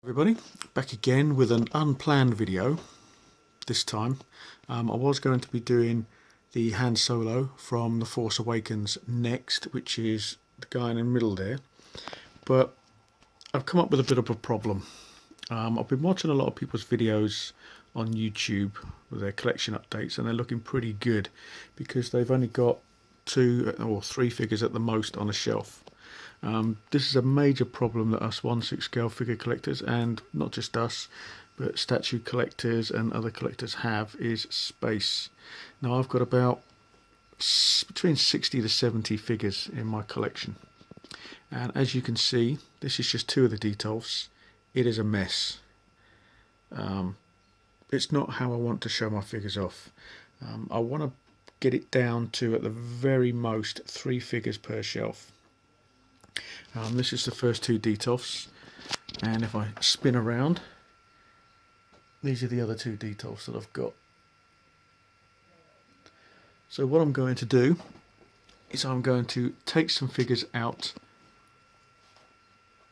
Everybody, back again with an unplanned video this time. I was going to be doing the Han Solo from The Force Awakens next, which is the guy in the middle there, but I've come up with a bit of a problem. I've been watching a lot of people's videos on YouTube with their collection updates, and they're looking pretty good because they've only got 2 or 3 figures at the most on a shelf. This is a major problem that us 1/6 scale figure collectors, and not just us, but statue collectors and other collectors have, is space. Now I've got about between 60 to 70 figures in my collection, and as you can see, this is just 2 of the Detolfs. It is a mess. It's not how I want to show my figures off. I want to get it down to at the very most 3 figures per shelf. This is the first 2 Detolfs, and if I spin around, these are the other 2 Detolfs that I've got. So what I'm going to do is I'm going to take some figures out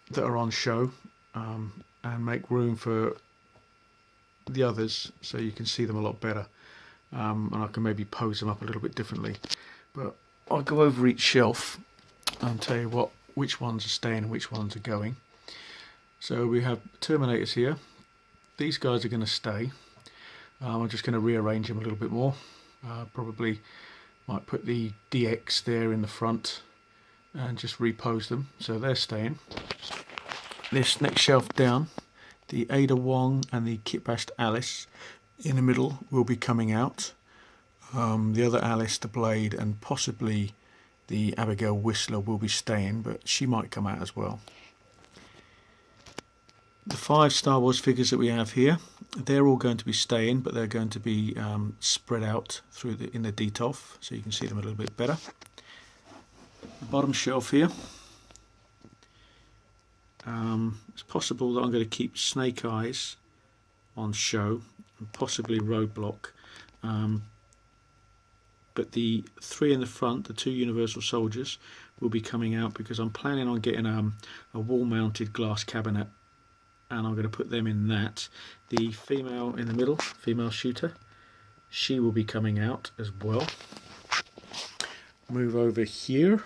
that are on show and make room for the others so you can see them a lot better, and I can maybe pose them up a little bit differently. But I'll go over each shelf and tell you which ones are staying and which ones are going. So we have Terminators here. These guys are going to stay. I'm just going to rearrange them a little bit more. Probably might put the DX there in the front and just repose them, so they're staying. This next shelf down, the Ada Wong and the Kitbashed Alice in the middle will be coming out. The other Alice, the Blade, and possibly the Abigail Whistler will be staying, but she might come out as well. The 5 Star Wars figures that we have here, they're all going to be staying, but they're going to be spread out through in the Detolf, so you can see them a little bit better. The bottom shelf here, it's possible that I'm going to keep Snake Eyes on show, and possibly Roadblock. But the 3 in the front, the 2 Universal Soldiers, will be coming out because I'm planning on getting a wall-mounted glass cabinet, and I'm going to put them in that. The female in the middle, female shooter, she will be coming out as well. Move over here.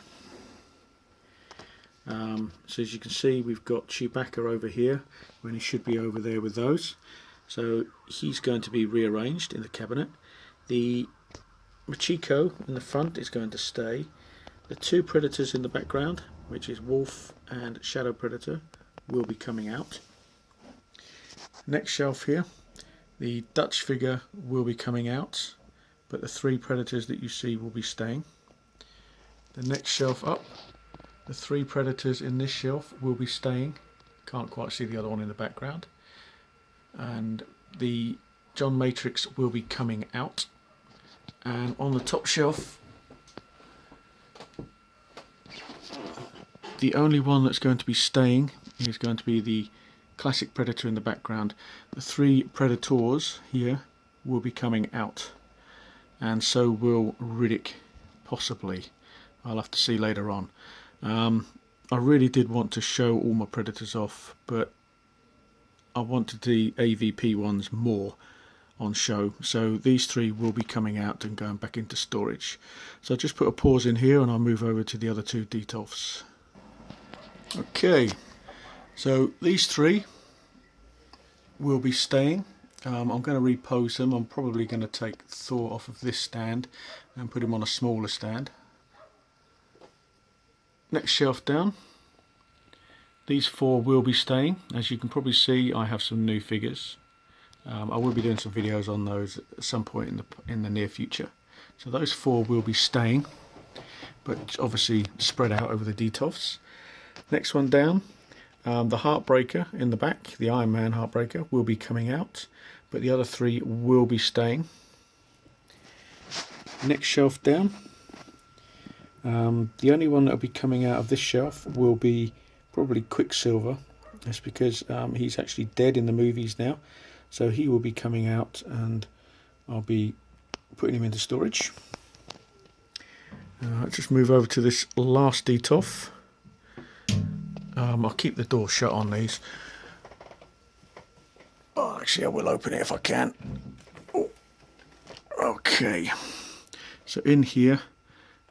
So as you can see, we've got Chewbacca over here when he should be over there with those. So he's going to be rearranged in the cabinet. The Machiko in the front is going to stay. The 2 Predators in the background, which is Wolf and Shadow Predator, will be coming out. Next shelf here, the Dutch figure will be coming out, but the 3 Predators that you see will be staying. The next shelf up, the 3 Predators in this shelf will be staying. Can't quite see the other one in the background. And the John Matrix will be coming out. And on the top shelf, the only one that's going to be staying is going to be the classic Predator in the background. The 3 Predators here will be coming out, and so will Riddick, possibly. I'll have to see later on. I really did want to show all my Predators off, but I wanted the AVP ones more on show, so these 3 will be coming out and going back into storage. So I'll just put a pause in here and I'll move over to the other 2 Detolfs. Okay, so these 3 will be staying. I'm going to repose them. I'm probably going to take Thor off of this stand and put him on a smaller stand. Next shelf down, these 4 will be staying. As you can probably see, I have some new figures. I will be doing some videos on those at some point in the near future. So those 4 will be staying, but obviously spread out over the Detolfs. Next one down, the Heartbreaker in the back, the Iron Man Heartbreaker, will be coming out, but the other 3 will be staying. Next shelf down, the only one that will be coming out of this shelf will be probably Quicksilver. That's because he's actually dead in the movies now. So he will be coming out and I'll be putting him into storage. Let's just move over to this last Detolf. I'll keep the door shut on these. actually, I will open it if I can. Oh. Okay, so in here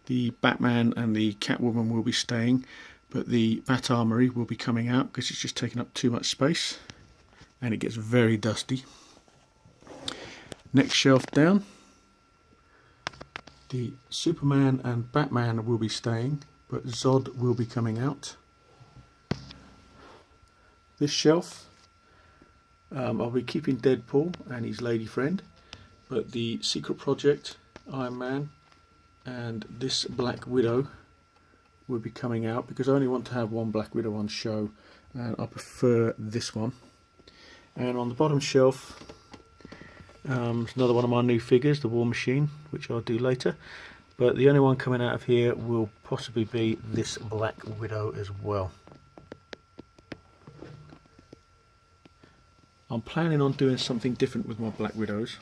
the Batman and the Catwoman will be staying, but the Bat Armory will be coming out because it's just taking up too much space and it gets very dusty. Next shelf down, the Superman and Batman will be staying, but Zod will be coming out. This shelf, I'll be keeping Deadpool and his lady friend, but the Secret Project, Iron Man, and this Black Widow will be coming out because I only want to have one Black Widow on show and I prefer this one. And on the bottom shelf, another one of my new figures, the War Machine, which I'll do later. But the only one coming out of here will possibly be this Black Widow as well. I'm planning on doing something different with my Black Widows,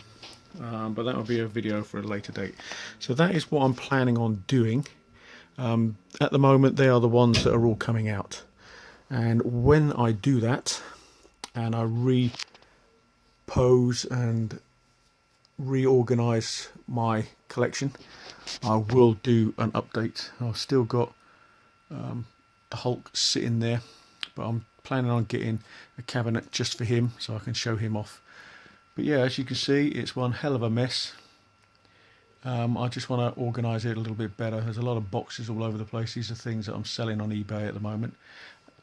but that will be a video for a later date. So that is what I'm planning on doing. At the moment they are the ones that are all coming out. And when I do that, and I repose and reorganize my collection, I will do an update. I've still got the Hulk sitting there, but I'm planning on getting a cabinet just for him so I can show him off. But yeah, as you can see, it's one hell of a mess. I just want to organise it a little bit better. There's a lot of boxes all over the place. These are things that I'm selling on eBay at the moment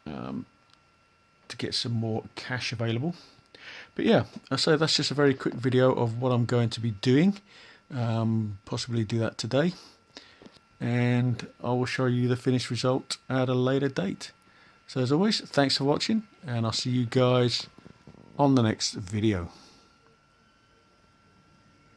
to get some more cash available. But yeah, so that's just a very quick video of what I'm going to be doing. Possibly do that today, and I will show you the finished result at a later date. So as always, thanks for watching, and I'll see you guys on the next video.